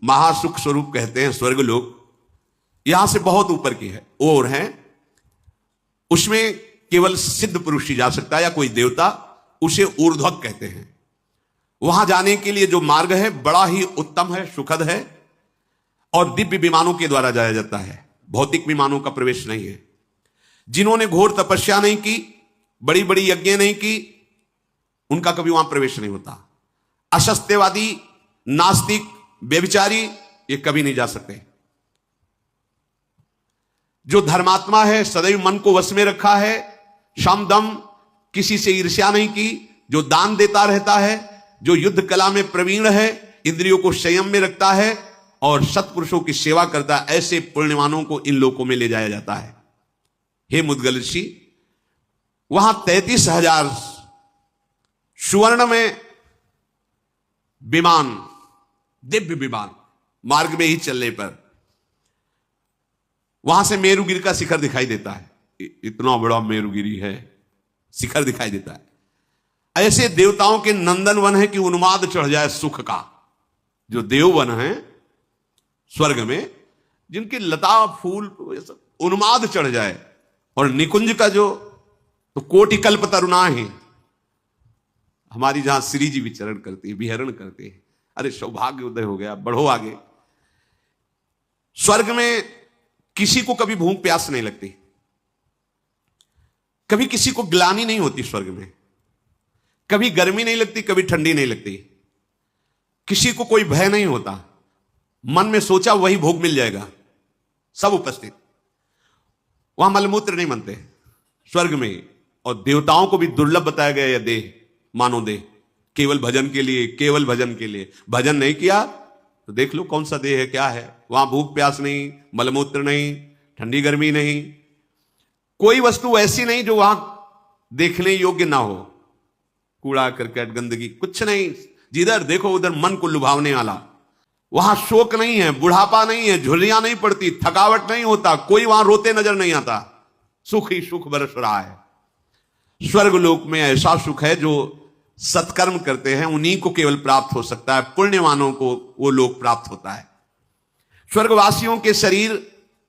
महासुख स्वरूप कहते हैं स्वर्ग लोक, यहां से बहुत ऊपर की है और है, उसमें केवल सिद्ध पुरुष ही जा सकता है या कोई देवता, उसे ऊर्ध्वक कहते हैं। वहां जाने के लिए जो मार्ग है बड़ा ही उत्तम है, सुखद है और दिव्य विमानों के द्वारा जाया जाता है, भौतिक विमानों का प्रवेश नहीं है। जिन्होंने घोर तपस्या नहीं की, बड़ी बड़ी यज्ञ नहीं की, उनका कभी वहां प्रवेश नहीं होता। असत्यवादी, नास्तिक, व्यभिचारी ये कभी नहीं जा सकते। जो धर्मात्मा है, सदैव मन को वश में रखा है, शम दम, किसी से ईर्ष्या नहीं की, जो दान देता रहता है, जो युद्ध कला में प्रवीण है, इंद्रियों को संयम में रखता है और सत्पुरुषों की सेवा करता है, ऐसे पुण्यवानों को इन लोकों में ले जाया जाता है। हे मुद्गल ऋषि, वहां 33,000 सुवर्ण में विमान, दिव्य विमान, मार्ग में ही चलने पर वहां से मेरुगिरी का शिखर दिखाई देता है। इतना बड़ा मेरुगिरी है, शिखर दिखाई देता है। ऐसे देवताओं के नंदन वन है कि उन्माद चढ़ जाए सुख का। जो देववन है स्वर्ग में, जिनके लता फूल उन्माद चढ़ जाए, और निकुंज का जो तो कोटि कल्प तरुणा है, हमारी जहां श्री जी विचरण करती है, विहरण करते हैं। अरे सौभाग्य उदय हो गया, बढ़ो आगे। स्वर्ग में किसी को कभी भूख प्यास नहीं लगती, कभी किसी को ग्लानि नहीं होती स्वर्ग में, कभी गर्मी नहीं लगती, कभी ठंडी नहीं लगती, किसी को कोई भय नहीं होता। मन में सोचा वही भोग मिल जाएगा, सब उपस्थित। वहां मलमूत्र नहीं बनते स्वर्ग में। और देवताओं को भी दुर्लभ बताया गया यह देह, मानो देह, केवल भजन के लिए, केवल भजन के लिए। भजन नहीं किया तो देख लो कौन सा देह है, क्या है। वहां भूख प्यास नहीं, मलमूत्र नहीं, ठंडी गर्मी नहीं, कोई वस्तु ऐसी नहीं जो वहां देखने योग्य ना हो। कूड़ा करकट गंदगी कुछ नहीं, जिधर देखो उधर मन को लुभावने वाला। वहां शोक नहीं है, बुढ़ापा नहीं है, झुर्रियां नहीं पड़ती, थकावट नहीं होता, कोई वहां रोते नजर नहीं आता, सुख ही सुख बरस रहा है। स्वर्ग लोक में ऐसा सुख है जो सत्कर्म करते हैं उन्हीं को केवल प्राप्त हो सकता है, पुण्यवानों को वो लोक प्राप्त होता है। स्वर्गवासियों के शरीर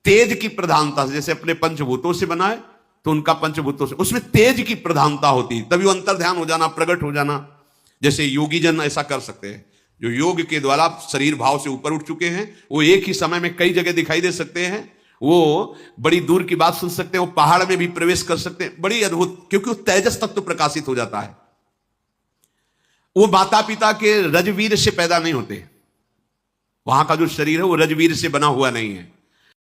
तेज की प्रधानता से, जैसे अपने पंचभूतों से बना है तो उनका पंचभूतों से, उसमें तेज की प्रधानता होती, तभी वो अंतर्ध्यान हो जाना, प्रकट हो जाना। जैसे योगी जन ऐसा कर सकते हैं, जो योग के द्वारा शरीर भाव से ऊपर उठ चुके हैं, वो एक ही समय में कई जगह दिखाई दे सकते हैं, वो बड़ी दूर की बात सुन सकते हैं, वो पहाड़ में भी प्रवेश कर सकते हैं, बड़ी अद्भुत, क्योंकि वो तेजस तत्व प्रकाशित हो जाता है। वो माता पिता के रजवीर से पैदा नहीं होते, वहां का जो शरीर है वो रजवीर से बना हुआ नहीं है।